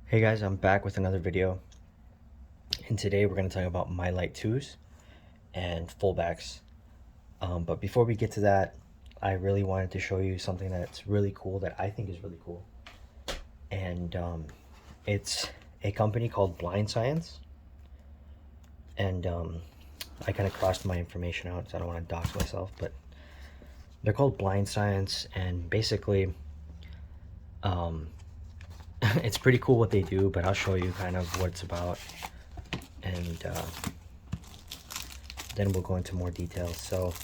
Hey guys, I'm back with another video, and today we're going to talk about my light twos and fullbacks. But before we get to that, I really wanted to show you something that's really cool that I think is really cool, and it's a company called Blind Science, and I kind of crossed my information out, so I don't want to dox myself, but they're called Blind Science, and basically, it's pretty cool what they do, but I'll show you kind of what it's about, and then we'll go into more details. So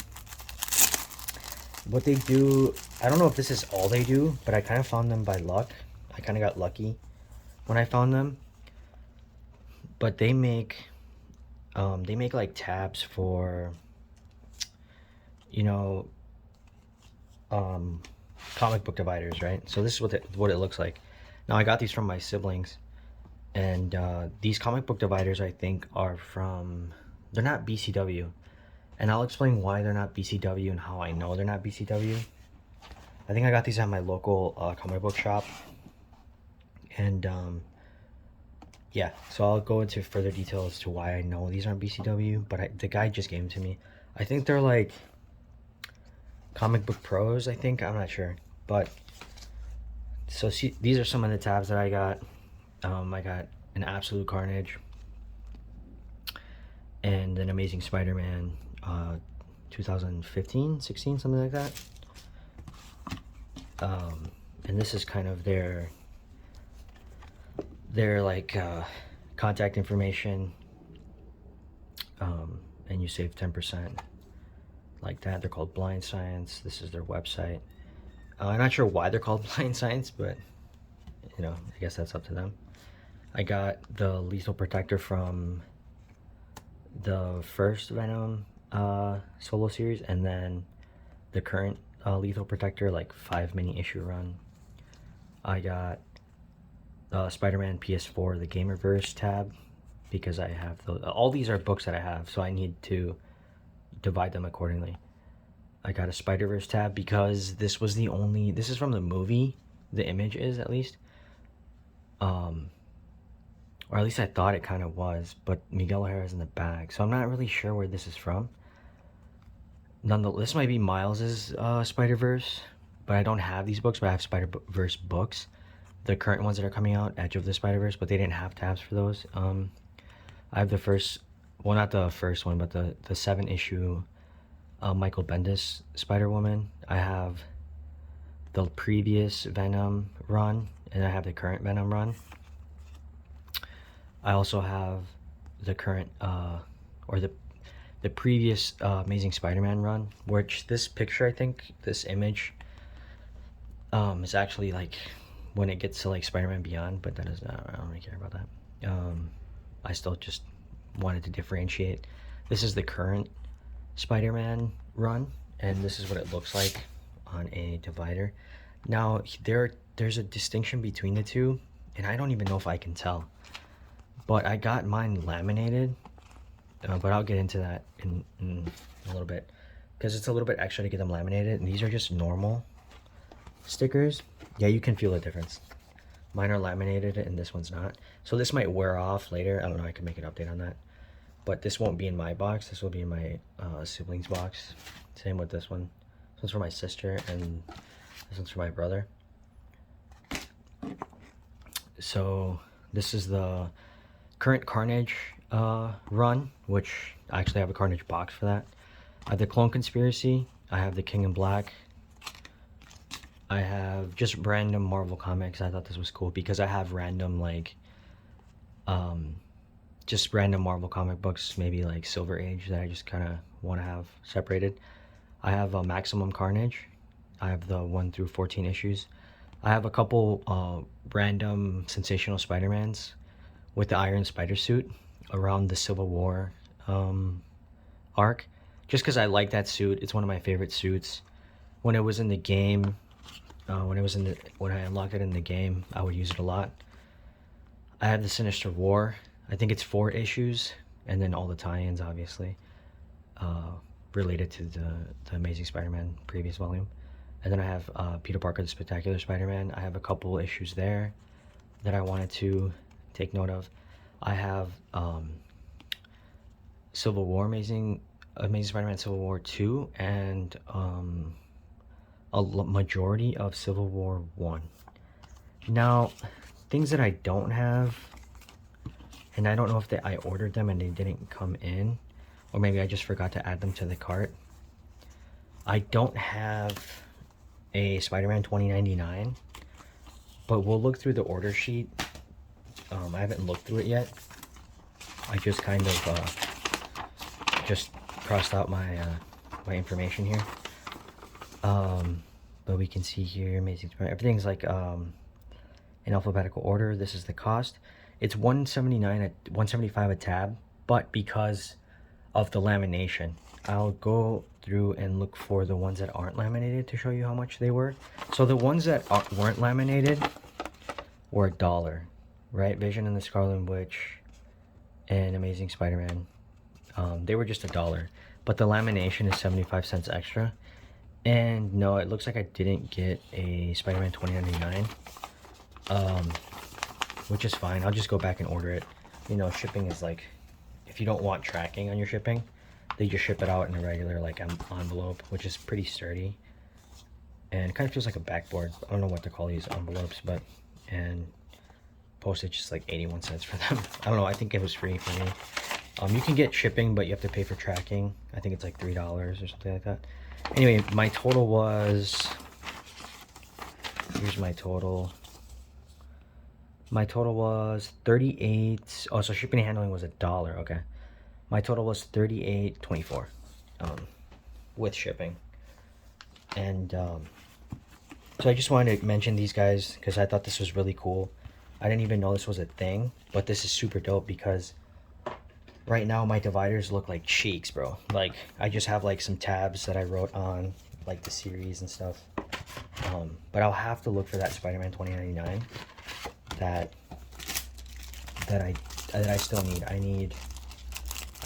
what they do, I don't know if this is all they do, but I kind of found them by luck. I kind of got lucky when I found them. But they make like tabs for, you know, comic book dividers, right? So this is what it looks like. Now I got these from my siblings, and these comic book dividers I think are from, they're not BCW, and I'll explain why they're not BCW and how I know they're not BCW. I think I got these at my local comic book shop, and yeah, so I'll go into further detail as to why I know these aren't BCW, but the guy just gave them to me. I think they're like comic book pros, I think, I'm not sure, but so see, these are some of the tabs that I got. I got an Absolute Carnage and an Amazing Spider-Man 2015, 16, something like that. And this is kind of their like contact information, and you save 10% like that. They're called Blind Science. This is their website. I'm not sure why they're called Blind Science, but you know, I guess that's up to them. I got the Lethal Protector from the first Venom solo series, and then the current Lethal Protector, like 5 mini issue run. I got Spider-Man PS4, the Gamerverse tab, because I have all these are books that I have, so I need to divide them accordingly. I got a Spider-Verse tab because this was the only, this is from the movie, the image is at least, or at least I thought it kind of was, but Miguel O'Hara is in the bag, so I'm not really sure where this is from. Nonetheless, this might be Miles's Spider-Verse, but I don't have these books, but I have Spider-Verse books, the current ones that are coming out, Edge of the Spider-Verse, but they didn't have tabs for those. I have the first, well, not the first one, but the 7-issue Michael Bendis Spider-Woman. I have the previous Venom run, and I have the current Venom run. I also have the current, or the previous Amazing Spider-Man run, which this picture, I think, this image, is actually like when it gets to like Spider-Man Beyond, but that is not, I don't really care about that. I still just wanted to differentiate. This is the current Spider-Man run, and this is what it looks like on a divider. Now there's a distinction between the two, and I don't even know if I can tell, but I got mine laminated, but I'll get into that in a little bit, because it's a little bit extra to get them laminated, and these are just normal stickers. Yeah, you can feel the difference. Mine are laminated and this one's not, so this might wear off later. I don't know, I can make an update on that, but this won't be in my box. This will be in my siblings box. Same with this one. This one's for my sister, and this one's for my brother. So this is the current Carnage run, which I actually have a Carnage box for that. I have the Clone Conspiracy. I have the King in Black. I have just random Marvel comics. I thought this was cool because I have random, like, just random Marvel comic books, maybe like Silver Age, that I just kind of want to have separated. I have a Maximum Carnage. I have the 1 through 14 issues. I have a couple random Sensational Spider-Mans with the Iron Spider suit around the Civil War arc, just because I like that suit. It's one of my favorite suits. When it was in the game, when I unlocked it in the game, I would use it a lot. I have the Sinister War. I think it's 4 issues, and then all the tie-ins, obviously, related to the Amazing Spider-Man previous volume. And then I have Peter Parker, the Spectacular Spider-Man. I have a couple issues there. that I wanted to take note of. I have Civil War Amazing Spider-Man Civil War 2 and a majority of Civil War 1. Now, things that I don't have, and I don't know if I ordered them and they didn't come in, or maybe I just forgot to add them to the cart. I don't have a Spider-Man 2099, but we'll look through the order sheet. I haven't looked through it yet. I just kind of just crossed out my my information here. But we can see here, Amazing Spider-Man. Everything's like in alphabetical order. This is the cost. It's $175 a tab, but because of the lamination, I'll go through and look for the ones that aren't laminated to show you how much they were. So the ones that weren't laminated were $1, right? Vision and the Scarlet Witch and Amazing Spider-Man, they were just $1, but the lamination is 75 cents extra. And no, it looks like I didn't get a Spider-Man 2099, which is fine. I'll just go back and order it. You know, shipping is like, if you don't want tracking on your shipping, they just ship it out in a regular like envelope, which is pretty sturdy. And it kind of feels like a backboard. I don't know what to call these envelopes, but, and postage is like 81 cents for them. I don't know, I think it was free for me. You can get shipping, but you have to pay for tracking. I think it's like $3 or something like that. Anyway, my total was, here's my total. My total was 38. Oh, so shipping and handling was $1. Okay. My total was $38.24 with shipping. And so I just wanted to mention these guys because I thought this was really cool. I didn't even know this was a thing, but this is super dope because right now my dividers look like cheeks, bro. Like I just have like some tabs that I wrote on like the series and stuff. But I'll have to look for that Spider-Man 2099 that I still need. I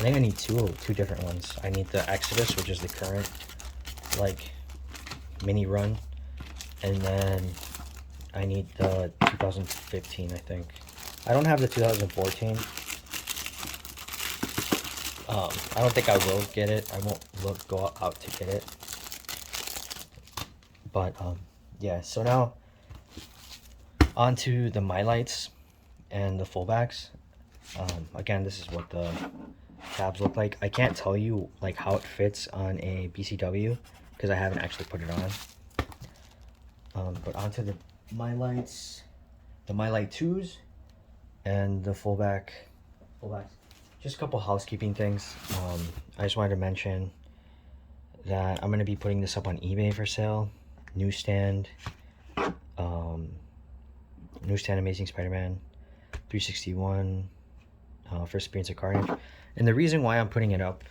think I need two different ones. I need the Exodus, which is the current like mini run, and then I need the 2015, I think. I don't have the 2014. I don't think I will get it. I won't go out to get it. But yeah, so now on to the My Lights and the fullbacks. Again, this is what the tabs look like. I can't tell you like how it fits on a BCW because I haven't actually put it on. But onto the My Lights, the My Light 2s, and the fullbacks. Just a couple housekeeping things. I just wanted to mention that I'm going to be putting this up on eBay for sale. Newsstand, Newsstand Amazing Spider-Man 361, First Appearance of Carnage. And the reason why I'm putting it up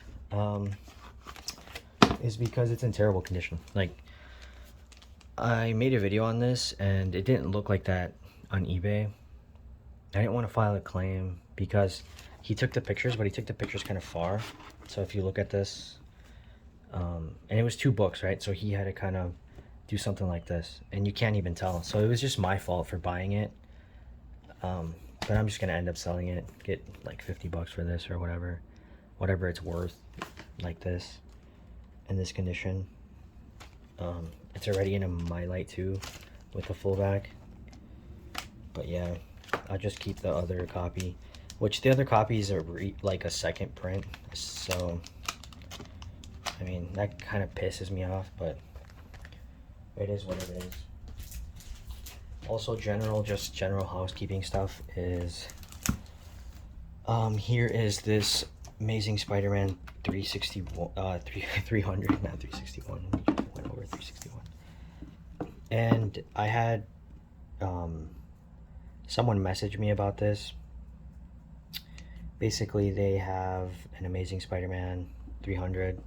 is because it's in terrible condition. Like, I made a video on this and it didn't look like that on eBay. I didn't want to file a claim because he took the pictures, but he took the pictures kind of far. So if you look at this, and it was 2 books, right? So he had to kind of do something like this, and you can't even tell. So it was just my fault for buying it. But I'm just gonna end up selling it, get like 50 bucks for this or whatever it's worth, like this, in this condition. It's already in a My Light 2 with the fullback. But yeah, I'll just keep the other copy, which the other copies are like a second print. So I mean, that kind of pisses me off, but it is what it is. Also, just general housekeeping stuff is, here is this Amazing Spider-Man 361, 300, not 361, went over 361. And I had someone message me about this. Basically, they have an Amazing Spider-Man 300,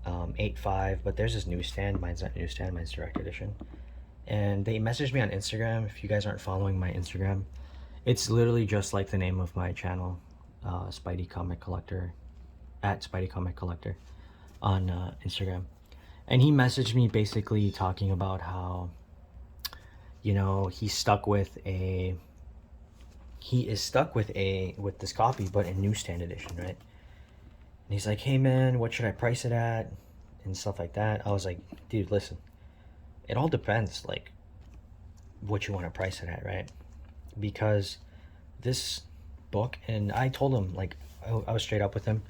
8.5, but there's this Newsstand. Mine's not Newsstand, mine's Direct Edition. And they messaged me on Instagram. If you guys aren't following my Instagram, it's literally just like the name of my channel, Spidey Comic Collector, at Spidey Comic Collector on Instagram. And he messaged me basically talking about how, you know, he's stuck with a he is stuck with this copy, but in newsstand edition, right? And he's like, hey man, what should I price it at? And stuff like that. I was like, dude, listen, it all depends, like, what you want to price it at, right? Because this book, and I told him, like, I was straight up with him.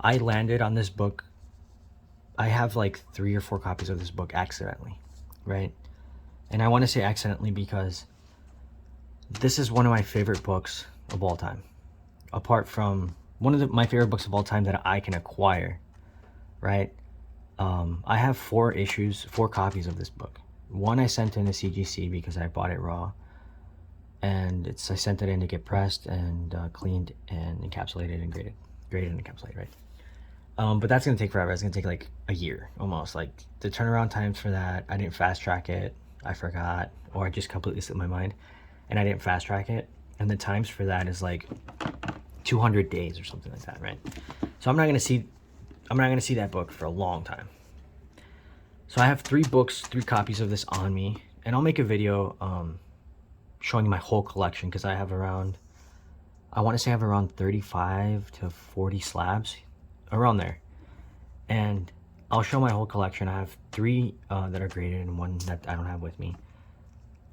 I landed on this book. I have like 3 or 4 copies of this book accidentally, right? And I want to say accidentally because this is one of my favorite books of all time. Apart from one of my favorite books of all time that I can acquire, right? I have 4 copies of this book. One I sent in to CGC because I bought it raw, and I sent it in to get pressed and cleaned and encapsulated and graded and encapsulated, right? But that's gonna take forever. It's gonna take like a year almost. Like the turnaround times for that, I didn't fast track it. I forgot, or I just completely slipped my mind, and I didn't fast track it. And the times for that is like 200 days or something like that, right? So I'm not gonna see that book for a long time. So I have 3 copies of this on me, and I'll make a video showing my whole collection because I want to say I have around 35 to 40 slabs, around there. And I'll show my whole collection. I have 3 that are graded and 1 that I don't have with me.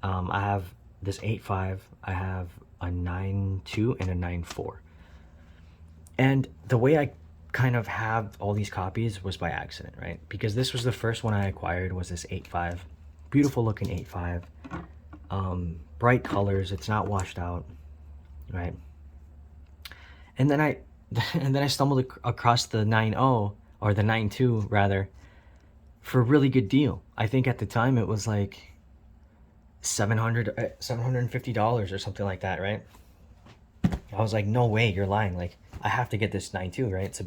I have this 8.5, I have a 9.2 and a 9.4. And the way I kind of have all these copies was by accident, right? Because this was the first one I acquired, was this 8.5. Beautiful looking 8.5. Bright colors, it's not washed out, right? And then I stumbled across the 9.0, or the 9.2 rather, for a really good deal. I think at the time it was like $750 or something like that, right? I was like, no way, you're lying. Like, I have to get this 9.2, right? It's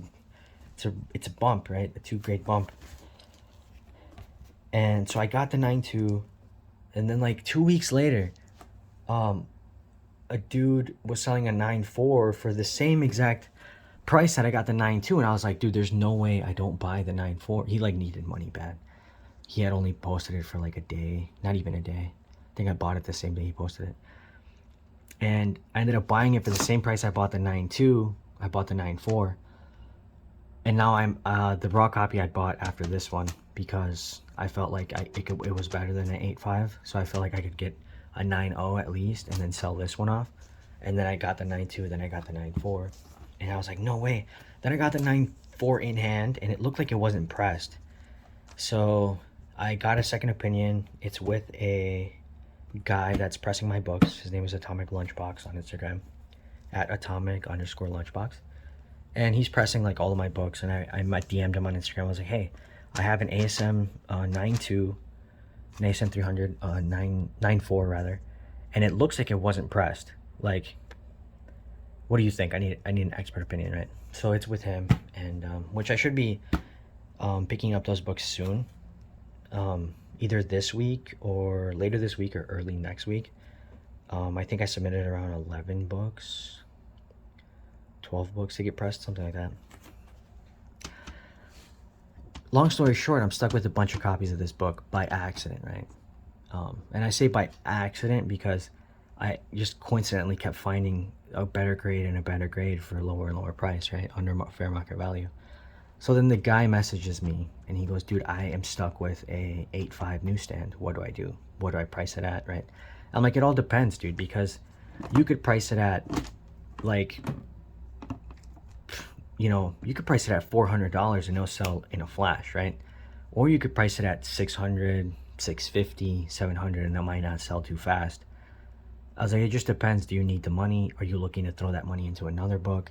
a bump, right? A 2-grade bump. And so I got the 9.2, and then like 2 weeks later, a dude was selling a 9.4 for the same exact price that I got the 9.2, and I was like, dude, there's no way I don't buy the 9.4. He like needed money bad. He had only posted it for like a day, not even a day. I think I bought it the same day he posted it. And I ended up buying it for the same price I bought the 9.2. I bought the 9.4. And now I'm the raw copy I bought after this one because I felt like it was better than an 8.5. So I felt like I could get a 9.0 at least and then sell this one off. And then I got the 9.2, then I got the 9.4. And I was like, no way. Then I got the 9.4 in hand, and it looked like it wasn't pressed. So I got a second opinion. It's with a guy that's pressing my books. His name is Atomic Lunchbox on Instagram, at atomic_lunchbox. And he's pressing like all of my books, and I DM'd him on Instagram. I was like, hey, I have an ASM 9.2, an ASM 300, 9.4 rather, and it looks like it wasn't pressed. Like, what do you think? I need an expert opinion, right? So it's with him, and which I should be picking up those books soon, either this week or later this week or early next week. I think I submitted around 11 books, 12 books to get pressed, something like that. Long story short, I'm stuck with a bunch of copies of this book by accident, right? And I say by accident because I just coincidentally kept finding a better grade and a better grade for a lower and lower price, right? Under fair market value. So then the guy messages me and he goes, dude, I am stuck with a 8.5 newsstand. What do I do? What do I price it at, right? I'm like, it all depends, dude, because you could price it at like, you could price it at $400 and it'll sell in a flash, right? Or you could price it at $600, $650, $700 and it might not sell too fast. I was like, it just depends. Do you need the money? Are you looking to throw that money into another book?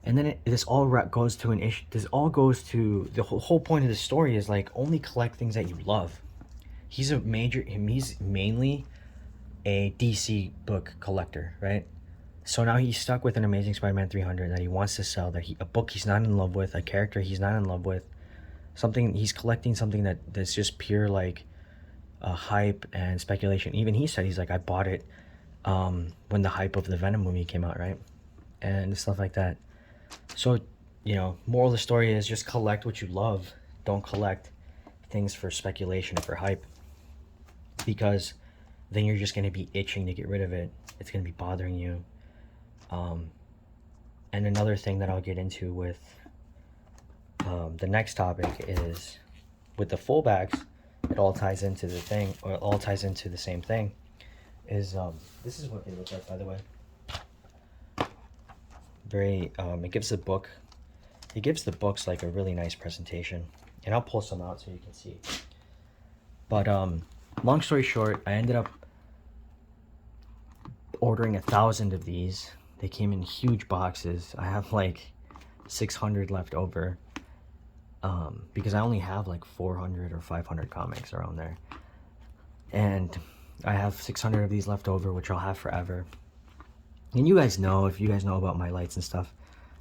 And then this all goes to an issue. This all goes to the whole point of the story is like only collect things that you love. He's mainly a DC book collector, right? So now he's stuck with an Amazing Spider-Man 300 that he wants to sell, a book he's not in love with, a character he's not in love with, something he's collecting, something that's just pure like hype and speculation. Even he said, he's like, I bought it when the hype of the Venom movie came out, right? And stuff like that. So, moral of the story is just collect what you love. Don't collect things for speculation or for hype, because then you're just going to be itching to get rid of it. It's going to be bothering you. And another thing that I'll get into with the next topic is with the fullbacks, it all ties into the thing, or it all ties into the same thing, is this is what they look like, by the way. Very, it gives the books like a really nice presentation, and I'll pull some out so you can see. But long story short, I ended up ordering 1,000 of these. They came in huge boxes. I have like 600 left over, because I only have like 400 or 500 comics around there, and I have 600 of these left over, which I'll have forever. And you guys know, if you guys know about my lights and stuff,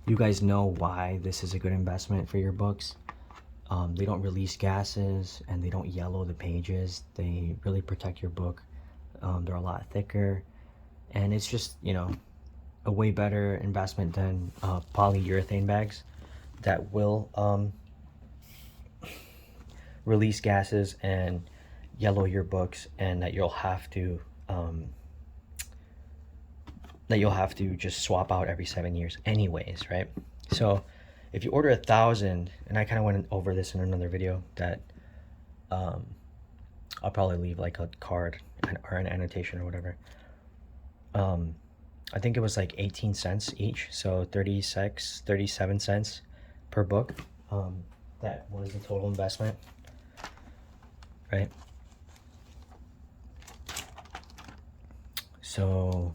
you guys know why this is a good investment for your books. They don't release gases, and they don't yellow the pages. They really protect your book. They're a lot thicker, and it's just, you know, a way better investment than polyurethane bags that will release gases and yellow your books, and that you'll have to just swap out every 7 years anyways, right? So if you order 1,000, and I kind of went over this in another video that I'll probably leave like a card or an annotation or whatever. I think it was like 18 cents each, so 37 cents per book. That was the total investment, right? So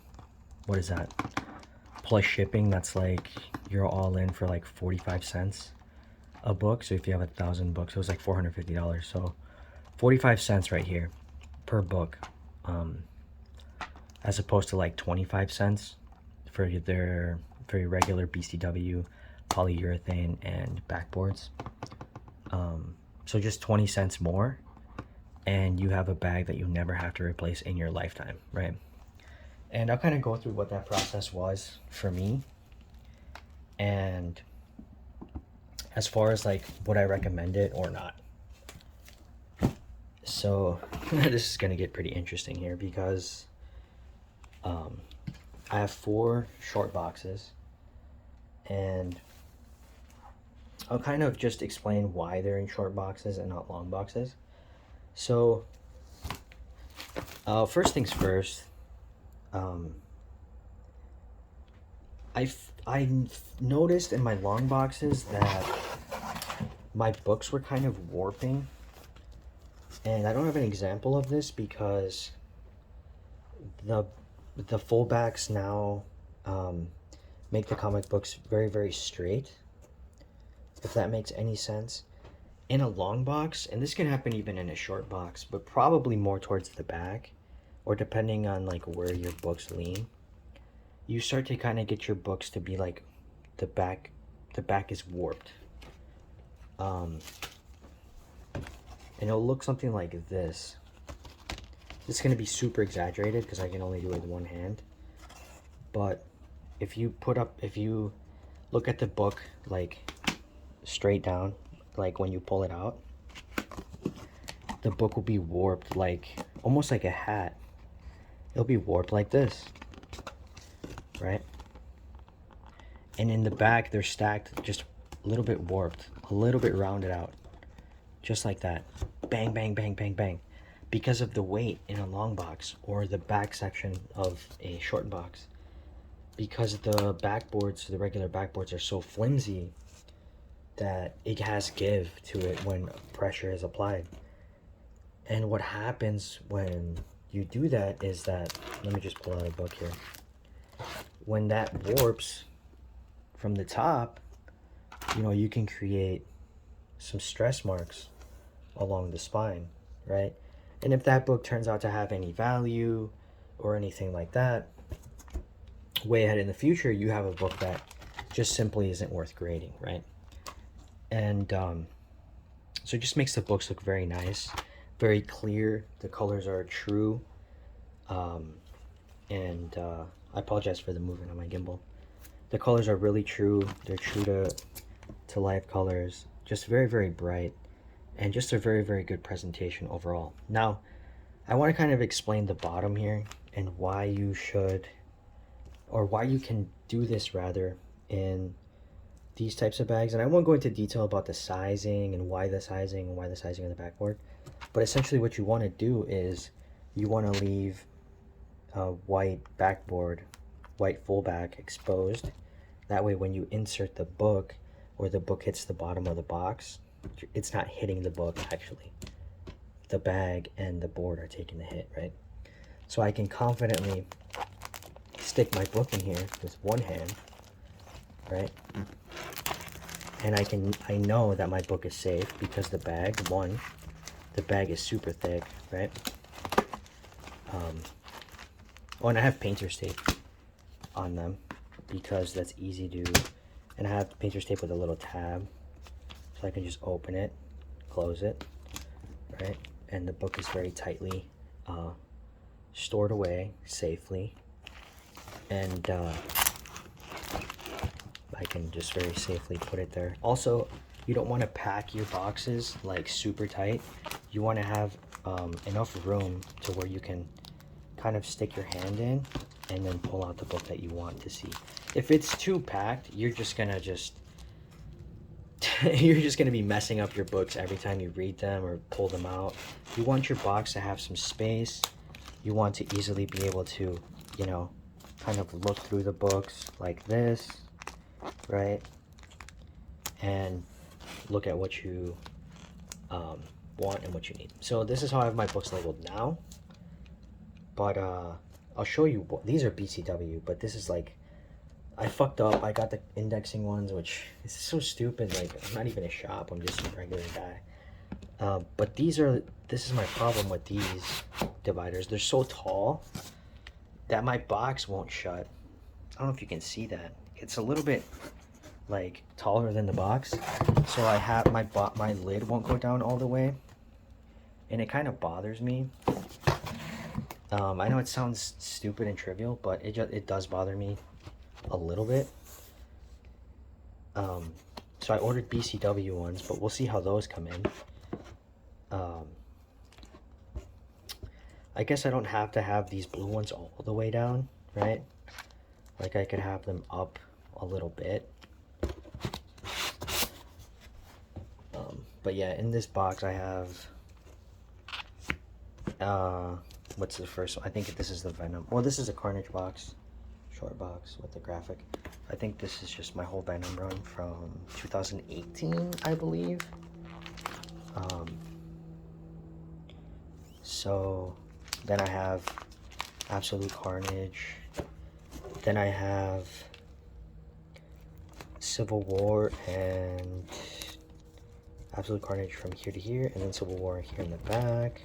what is that? Plus shipping, that's like, you're all in for like 45 cents a book. So if you have 1,000 books, it was like $450. So 45 cents right here per book, as opposed to like 25 cents for your regular BCW, polyurethane, and backboards. So just 20 cents more, and you have a bag that you never have to replace in your lifetime, right? And I'll kind of go through what that process was for me, and as far as like would I recommend it or not. So this is going to get pretty interesting here, because I have 4 short boxes, and I'll kind of just explain why they're in short boxes and not long boxes. So first things first, I noticed in my long boxes that my books were kind of warping, and I don't have an example of this because the fullbacks now make the comic books very, very straight, if that makes any sense. In a long box, and this can happen even in a short box, but probably more towards the back, or depending on like where your books lean, you start to kind of get your books to be like the back is warped, and it'll look something like this. This is going to be super exaggerated because I can only do it with one hand, but if you look at the book like straight down, like when you pull it out, the book will be warped, like almost like a hat. It'll be warped like this, right? And in the back, they're stacked just a little bit warped, a little bit rounded out, just like that. Bang, bang, bang, bang, bang. Because of the weight in a long box, or the back section of a short box. Because the backboards, the regular backboards, are so flimsy that it has give to it when pressure is applied. And what happens when you do that is that, let me just pull out a book here. When that warps from the top, you know, you can create some stress marks along the spine, right? And if that book turns out to have any value or anything like that, way ahead in the future, you have a book that just simply isn't worth grading, right? And so it just makes the books look very nice, very clear. The colors are true. And I apologize for the movement on my gimbal. The colors are really true. They're true to life colors. Just very, very bright. And just a very, very good presentation overall. Now, I want to kind of explain the bottom here and why you should, or why you can do this rather in these types of bags. And I won't go into detail about the sizing and why the sizing of the backboard, but essentially what you want to do is you want to leave a white backboard, white full back exposed. That way when you insert the book or the book hits the bottom of the box, it's not hitting the book actually. The bag and the board are taking the hit, right? So I can confidently stick my book in here with one hand, right? And I know that my book is safe because the bag is super thick, right? Oh, and I have painter's tape on them because that's easy to, and I have painter's tape with a little tab, so I can just open it, close it, right? And the book is very tightly stored away safely, and I can just very safely put it there. Also, you don't want to pack your boxes like super tight. You want to have enough room to where you can kind of stick your hand in and then pull out the book that you want to see. If it's too packed, you're just gonna you're just gonna be messing up your books every time you read them or pull them out. You want your box to have some space. You want to easily be able to, you know, kind of look through the books like this, right? And look at what you want and what you need. So this is how I have my books labeled now. But I'll show you, these are BCW, but this is like, I fucked up. I got the indexing ones, which is so stupid. Like, I'm not even a shop, I'm just a regular guy. But this is my problem with these dividers. They're so tall that my box won't shut. I don't know if you can see that. It's a little bit like taller than the box. So I have my lid won't go down all the way. And it kind of bothers me. I know it sounds stupid and trivial, but it does bother me a little bit. So I ordered BCW ones, but we'll see how those come in. I guess I don't have to have these blue ones all the way down, right? Like I could have them up a little bit. But yeah, in this box I have what's the first one? I think this is the Venom. Well, this is a Carnage box, short box with the graphic. I think this is just my whole Venom run from 2018, I believe. So then I have Absolute Carnage. Then I have Civil War and Absolute Carnage from here to here, and then Civil War here in the back.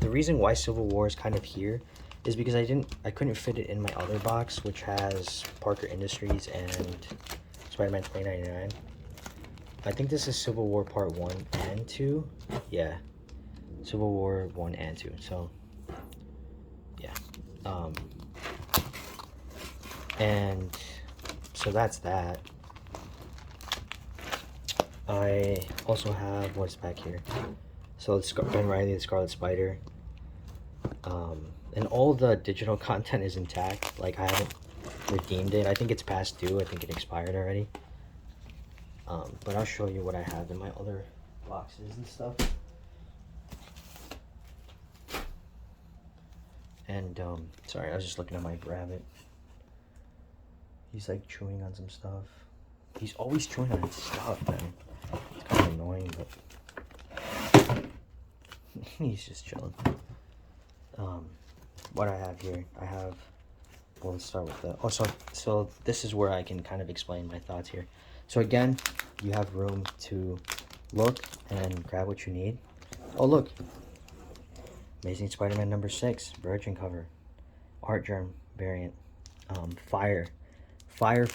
The reason why Civil War is kind of here is because I couldn't fit it in my other box, which has Parker Industries and Spider-Man 2099. I think this is Civil War Part 1 and 2. Yeah, Civil War 1 and 2. So, yeah. And so that's that. I also have, what's back here? So it's Ben Reilly, the Scarlet Spider. And all the digital content is intact. Like, I haven't redeemed it. I think it's past due. I think it expired already. But I'll show you what I have in my other boxes and stuff. And, sorry, I was just looking at my rabbit. He's, like, chewing on some stuff. He's always chewing on stuff, man. It's kind of annoying, but he's just chilling. What I have here, well, let's start with the, so this is where I can kind of explain my thoughts here. So again, you have room to look and grab what you need. Oh, look. Amazing Spider-Man number 6, Virgin cover. Art Germ variant. Fire. There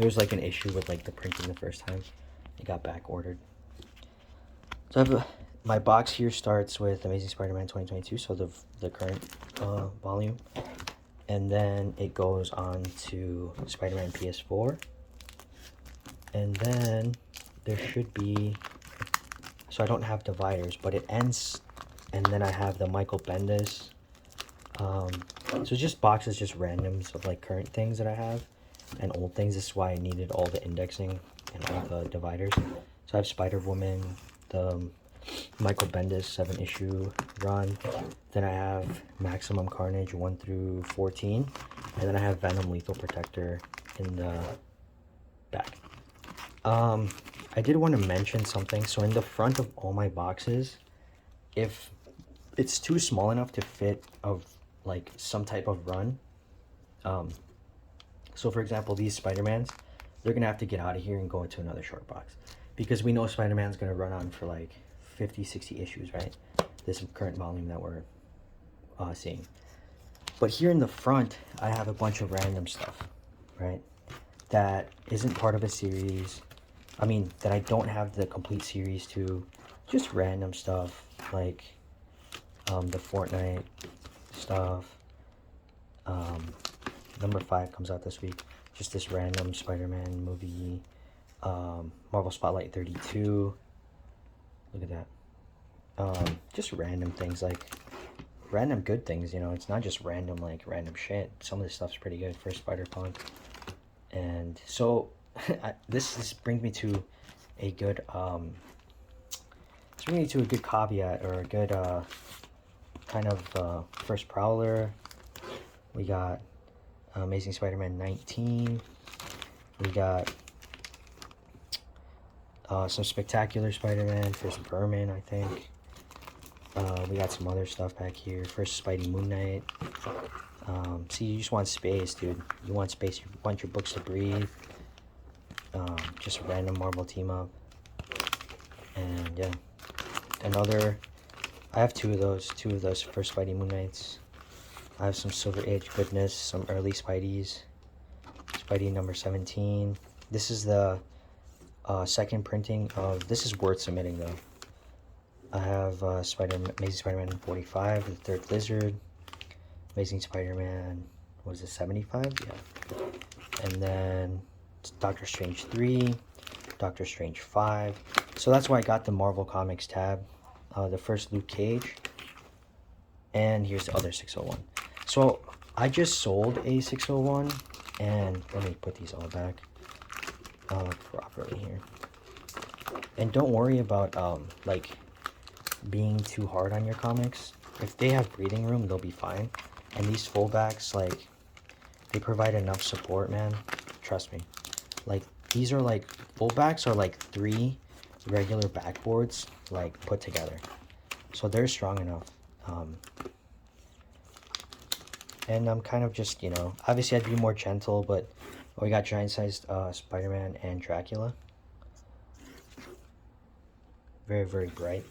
was like an issue with like the printing the first time. It got back ordered. So I have my box here starts with Amazing Spider-Man 2022, so the current volume. And then it goes on to Spider-Man PS4. And then there should be, so I don't have dividers, but it ends, and then I have the Michael Bendis So it's just boxes, just randoms of like current things that I have and old things. This is why I needed all the indexing and all the dividers. So I have Spider-Woman, the Michael Bendis 7-issue run. Then I have Maximum Carnage 1 through 14. And then I have Venom Lethal Protector in the back. I did want to mention something. So in the front of all my boxes, if it's too small enough to fit of like some type of run, so for example, these Spider-Mans, they're gonna have to get out of here and go into another short box, because we know Spider-Man's gonna run on for like 50-60 issues, right? This current volume that we're seeing. But here in the front, I have a bunch of random stuff, right, that isn't part of a series. I mean, that I don't have the complete series to. Just random stuff like the Fortnite stuff. Number 5 comes out this week. Just this random Spider-Man movie. Marvel Spotlight 32. Look at that. Just random things, like random good things, you know. It's not just random, like random shit. Some of this stuff's pretty good for Spider-Punk. And so this brings me to a good caveat, or a good kind of first Prowler. We got Amazing Spider-Man 19. We got some Spectacular Spider-Man, first Vermin, I think. We got some other stuff back here. First Spidey Moon Knight. See, you just want space, dude. You want space. You want your books to breathe. Just a random Marvel team up. And yeah, another. I have two of those first Spidey Moon Knights. I have some Silver Age goodness, some early Spideys. Spidey number 17. This is the second printing of. This is worth submitting though. I have Amazing Spider-Man 45, the third Lizard. Amazing Spider-Man, what is it, 75? Yeah. And then Doctor Strange 3, Doctor Strange 5. So that's why I got the Marvel Comics tab. The first Luke Cage. And here's the other 601. So I just sold a 601. And let me put these all back properly here. And don't worry about like being too hard on your comics. If they have breathing room, they'll be fine. And these fullbacks, like, they provide enough support, man. Trust me. Like, these are like, fullbacks are like 3 regular backboards, like, put together. So they're strong enough. And I'm kind of just, you know, obviously I'd be more gentle, but we got giant-sized Spider-Man and Dracula. Very, very bright.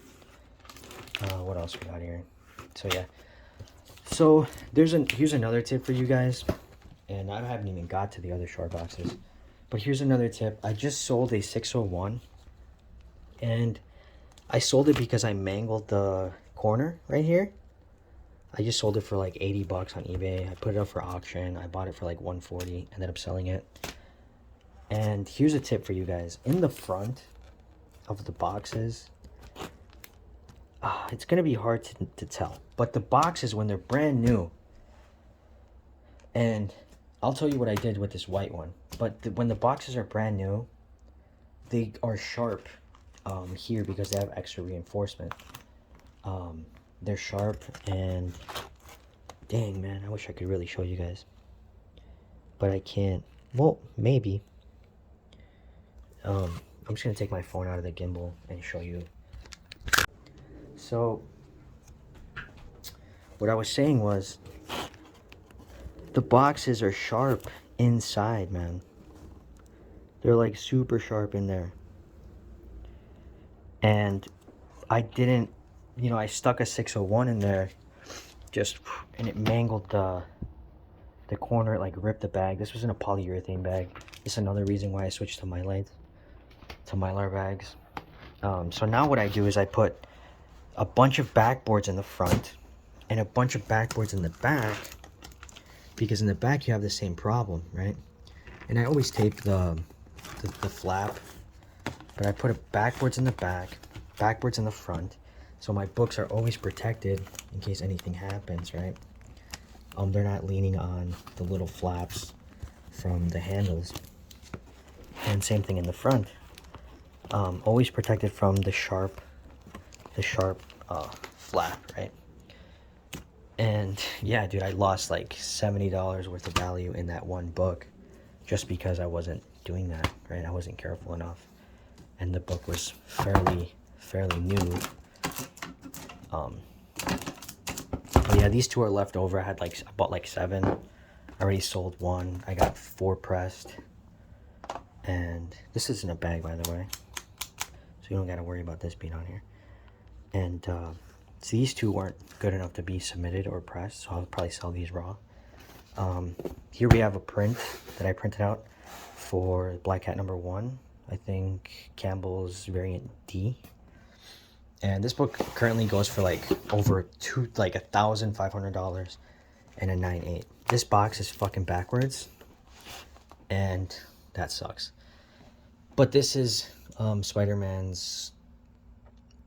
What else we got here? So, yeah. So here's another tip for you guys, and I haven't even got to the other short boxes, but here's another tip. I just sold a 601, and I sold it because I mangled the corner right here. I just sold it for like 80 bucks on eBay. I put it up for auction. I bought it for like 140, ended up selling it. And here's a tip for you guys. In the front of the boxes, it's going to be hard to tell. But the boxes, when they're brand new, and I'll tell you what I did with this white one. But when the boxes are brand new, they are sharp here because they have extra reinforcement. They're sharp, and dang, man, I wish I could really show you guys. But I can't. Well, maybe. I'm just going to take my phone out of the gimbal and show you. So, what I was saying was, the boxes are sharp inside, man. They're like super sharp in there. And I didn't, you know, I stuck a 601 in there, and it mangled the corner. It like ripped the bag. This was in a polyurethane bag. This is another reason why I switched to Mylar bags. So now what I do is I put a bunch of backboards in the front and a bunch of backboards in the back, because in the back you have the same problem, right? And I always tape the flap, but I put backboards in the back, backboards in the front, so my books are always protected in case anything happens, right? They're not leaning on the little flaps from the handles. And same thing in the front. Always protected from the sharp flap, right? And yeah, dude, I lost like $70 worth of value in that one book just because I wasn't doing that, right? I wasn't careful enough. And the book was fairly new. But yeah, these two are left over. I bought like 7. I already sold 1. I got 4 pressed. And this is in a bag, by the way, so you don't gotta worry about this being on here. And so these 2 weren't good enough to be submitted or pressed, so I'll probably sell these raw. Here we have a print that I printed out for Black Cat #1. I think Campbell's variant D. And this book currently goes for like over $1,500 and a 9.8. This box is fucking backwards, and that sucks. But this is Spider-Man's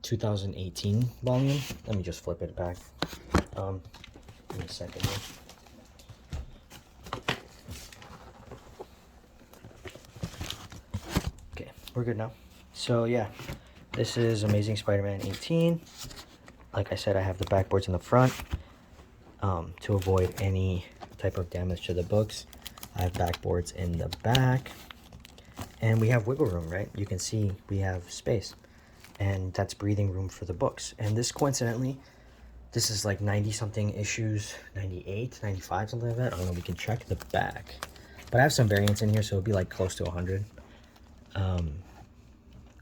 2018 volume. Let me just flip it back. Give me a second here. Okay, we're good now. So yeah, this is Amazing Spider-Man 18. Like I said, I have the backboards in the front to avoid any type of damage to the books. I have backboards in the back. And we have wiggle room, right? You can see we have space. And that's breathing room for the books. And this, coincidentally, this is like 90-something issues, 98, 95, something like that. I don't know, we can check the back. But I have some variants in here, so it'll be like close to 100.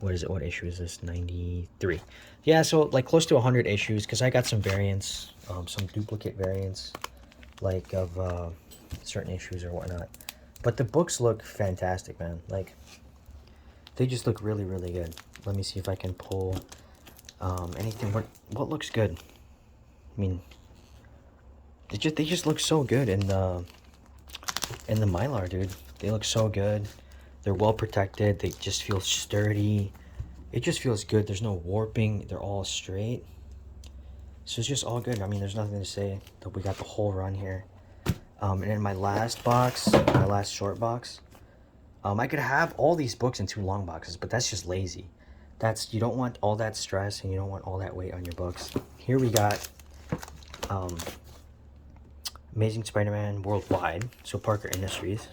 What is it? What issue is this? 93. Yeah, so like close to 100 issues, because I got some variants, some duplicate variants, like of certain issues or whatnot. But the books look fantastic, man. Like, they just look really, really good. Let me see if I can pull anything. What looks good? I mean, they just look so good in the Mylar, dude. They look so good. They're well protected. They just feel sturdy. It just feels good. There's no warping. They're all straight. So it's just all good. I mean, there's nothing to say. That we got the whole run here. And in my last box, my last short box, I could have all these books in 2 long boxes, but that's just lazy. You don't want all that stress, and you don't want all that weight on your books. Here we got Amazing Spider-Man Worldwide, so Parker Industries.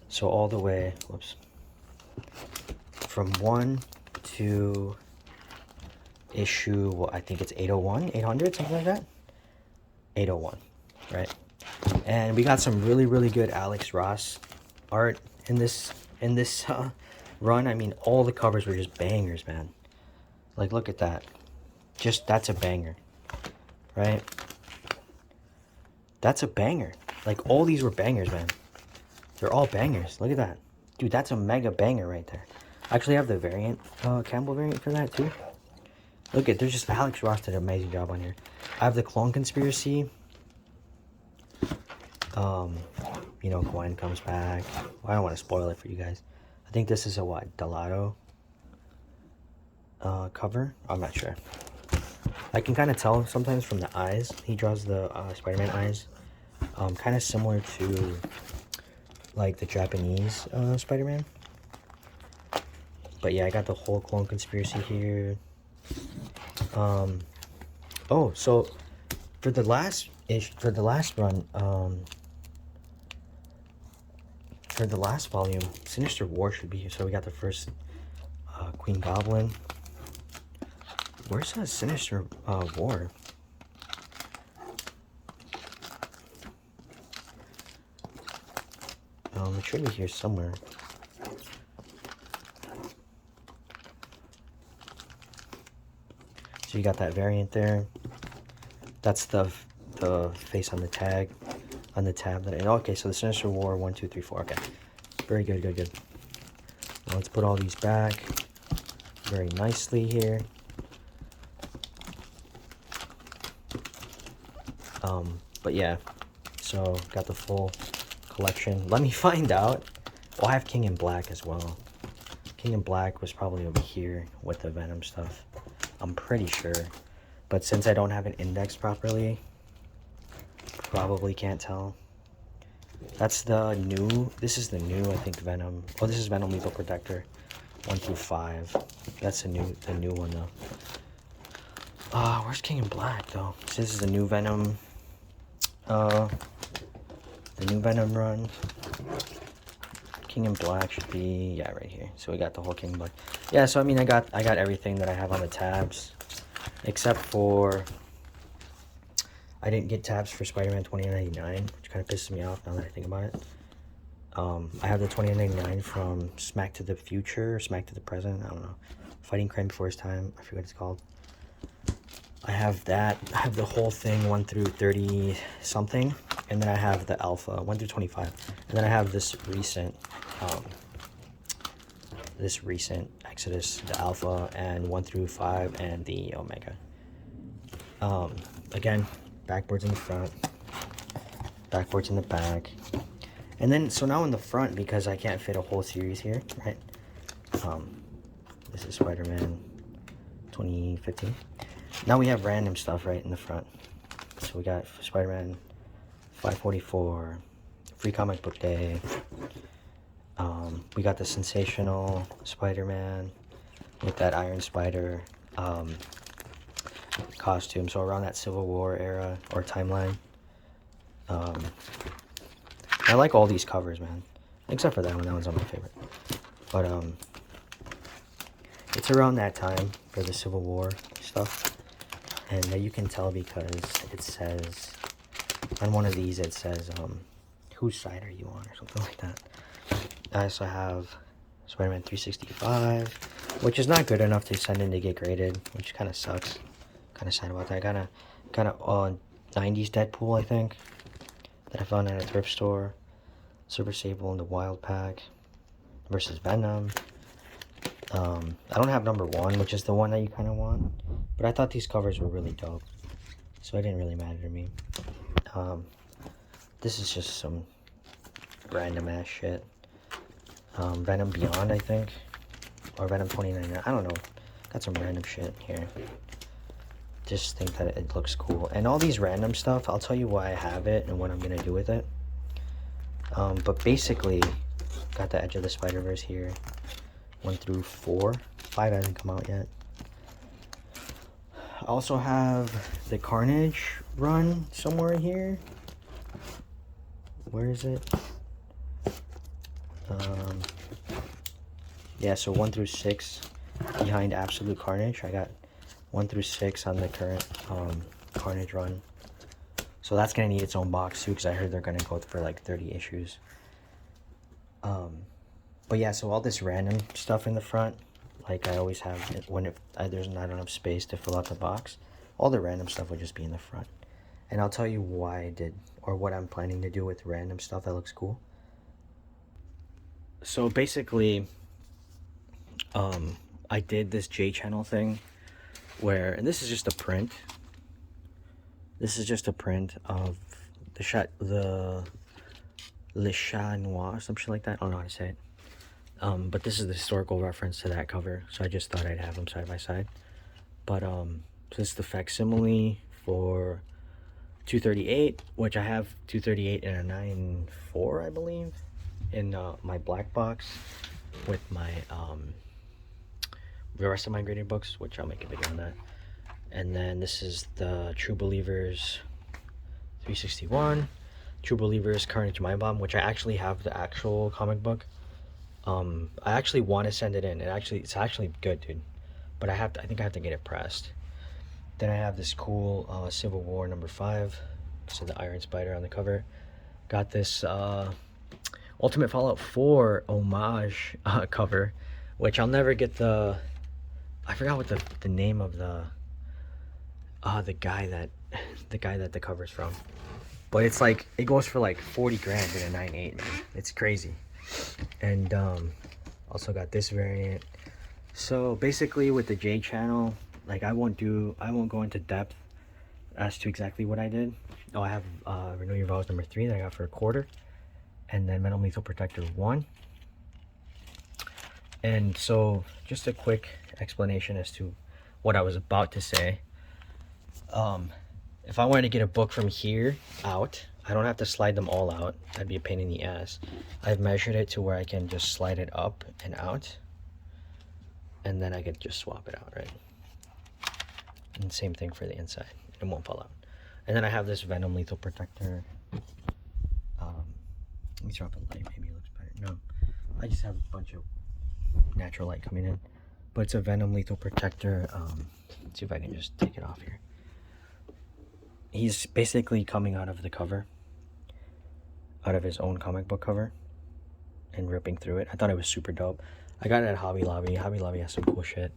So all the way, whoops, from 1 to issue, well, I think it's 801, 800, something like that. 801, right? And we got some really, really good Alex Ross art in this run. I mean, all the covers were just bangers, man. Like, look at that. Just, that's a banger, right? That's a banger. Like, all these were bangers, man. They're all bangers. Look at that. Dude, that's a mega banger right there. I actually have the variant, Campbell variant for that, too. Look at, there's just, Alex Ross did an amazing job on here. I have the Clone Conspiracy. You know, Gwen comes back. Well, I don't want to spoil it for you guys. I think this is a, what, Delato cover? I'm not sure. I can kind of tell sometimes from the eyes. He draws the Spider-Man eyes. Kind of similar to, like, the Japanese Spider-Man. But yeah, I got the whole Clone Conspiracy here. Oh, so for the last run, for the last volume, Sinister War should be here. So we got the first Queen Goblin. Where's that Sinister War? It should be here somewhere. So you got that variant there. That's the face on the tag, on the tab. Okay, so the Sinister War 1, 2, 3, 4. Okay, very good, good. Now let's put all these back very nicely here. But yeah, so got the full collection. Let me find out. Oh, I have King in Black as well. King in Black was probably over here with the Venom stuff. I'm pretty sure. But since I don't have it indexed properly, probably can't tell. That's the new, this is the new, I think, Venom. Oh, this is Venom Lethal Protector 1 through 5. That's the new one though. Where's King in Black though? So this is the new Venom, the new Venom run. King in Black should be, yeah, right here. So we got the whole King in Black. Yeah, so I mean, I got everything that I have on the tabs, except for I didn't get tabs for Spider-Man 2099, which kind of pisses me off now that I think about it. I have the 2099 from Smack to the Future, Smack to the Present, I don't know. Fighting Crime Before His Time, I forget what it's called. I have that. I have the whole thing 1 through 30 something, and then I have the Alpha 1 through 25, and then I have this recent Exodus, the Alpha, and 1 through 5, and the Omega. Again, backboards in the front, backboards in the back, and then so now in the front, because I can't fit a whole series here, right? This is Spider-Man 2015. Now we have random stuff right in the front. So we got Spider-Man 544, Free Comic Book Day. We got the Sensational Spider-Man with that Iron Spider costume. So around that Civil War era or timeline. I like all these covers, man. Except for that one. That one's not my favorite. But it's around that time for the Civil War stuff. And you can tell because it says, on one of these it says, whose side are you on, or something like that. I also have Spider-Man 365, which is not good enough to send in to get graded, which kind of sucks. Kind of sad about that. Kind of 90s Deadpool, I think, that I found at a thrift store. Super Sable in the Wild Pack versus Venom. I don't have number 1, which is the one that you kind of want. But I thought these covers were really dope, so it didn't really matter to me. This is just some random ass shit. Venom Beyond, I think, or Venom 2099. I don't know. Got some random shit here. Just think that it looks cool. And all these random stuff, I'll tell you why I have it and what I'm gonna do with it. But basically, got the Edge of the Spider-Verse here, 1 through 4. 5 hasn't come out yet. I also have the Carnage run somewhere here. Where is it? Yeah, so 1 through 6 behind Absolute Carnage. I got 1 through 6 on the current Carnage run. So that's gonna need its own box too, because I heard they're gonna go for like 30 issues. But yeah, so all this random stuff in the front, like I always have it when there's not enough space to fill out the box, all the random stuff would just be in the front. And I'll tell you why I did, or what I'm planning to do with random stuff that looks cool. So basically, I did this J channel thing where, and this is just a print. This is just a print of the Le Chat Noir, something like that. I don't know how to say it. But this is the historical reference to that cover, so I just thought I'd have them side by side. But so this is the facsimile for 238, which I have 238 in a 9.4, I believe, in my black box with my the rest of my graded books, which I'll make a video on that. And then this is the True Believers 361, True Believers Carnage Mind Bomb, which I actually have the actual comic book. I actually want to send it in. It's actually good, dude. But I think I have to get it pressed. Then I have this cool Civil War number 5. So the Iron Spider on the cover. Got this Ultimate Fallout 4 homage cover, which I'll never get the. I forgot what the name of the guy that the cover's from. But it's like, it goes for like 40 grand in a 9.8, man. It's crazy. And also got this variant. So basically with the J channel, like I won't go into depth as to exactly what I did. Oh, I have Renew Your Vows number 3 that I got for $1, and then Venom Lethal Protector 1. And so just a quick explanation as to what I was about to say. if I wanted to get a book from here out, I don't have to slide them all out. That'd be a pain in the ass. I've measured it to where I can just slide it up and out, and then I could just swap it out, right? And same thing for the inside. It won't fall out. And then I have this Venom Lethal Protector. Let me drop a light, maybe it looks better. No, I just have a bunch of natural light coming in. But it's a Venom Lethal Protector. Let's see if I can just take it off here. He's basically coming out of the cover, out of his own comic book cover, and ripping through it. I thought it was super dope. I got it at Hobby Lobby. Hobby Lobby has some cool shit.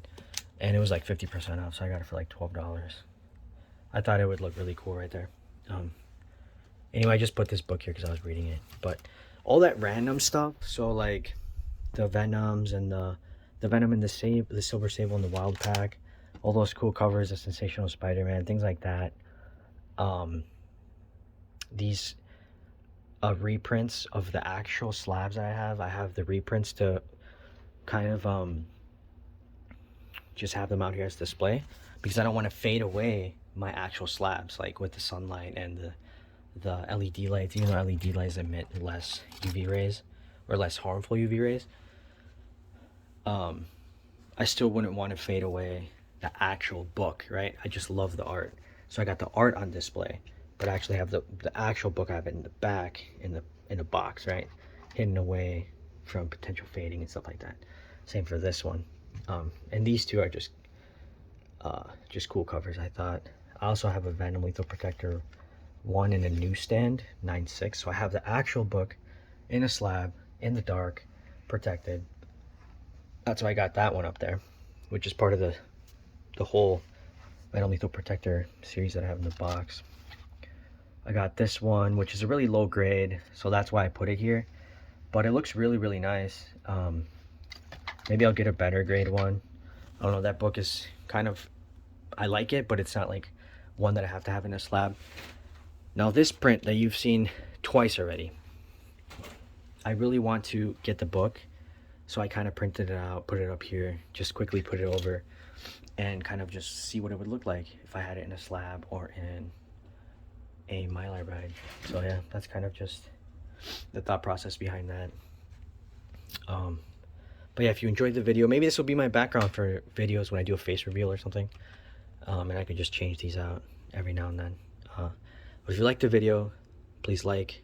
And it was like 50% off, so I got it for like $12. I thought it would look really cool right there. Anyway, I just put this book here because I was reading it. But all that random stuff, so like the Venoms and the Venom and the Silver Sable and the Wild Pack, all those cool covers, the Sensational Spider-Man, things like that. These reprints of the actual slabs that I have the reprints to kind of just have them out here as display, because I don't want to fade away my actual slabs, like with the sunlight and the LED lights. Even though LED lights emit less UV rays, or less harmful UV rays, I still wouldn't want to fade away the actual book, right? I just love the art. So I got the art on display, but I actually have the actual book. I have it in the back in a box, right? Hidden away from potential fading and stuff like that. Same for this one. And these two are just cool covers, I thought. I also have a Venom Lethal Protector 1 in a Newsstand 9.6. So I have the actual book in a slab, in the dark, protected. That's why I got that one up there, which is part of the whole Venom Lethal Protector series that I have in the box. I got this one, which is a really low grade, so that's why I put it here. But it looks really, really nice. Maybe I'll get a better grade one. I don't know, that book is kind of, I like it, but it's not like one that I have to have in a slab. Now this print that you've seen twice already, I really want to get the book, so I kind of printed it out, put it up here, just quickly put it over, and kind of just see what it would look like if I had it in a slab or in a Mylar bag. So yeah, that's kind of just the thought process behind that. But yeah, if you enjoyed the video, maybe this will be my background for videos when I do a face reveal or something, and I could just change these out every now and then. But if you liked the video, please like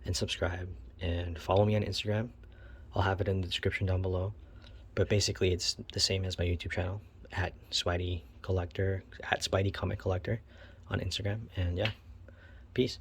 and subscribe and follow me on Instagram. I'll have it in the description down below. But basically it's the same as my YouTube channel, at Spidey Collector, at Spidey Comic Collector on Instagram. And yeah, peace.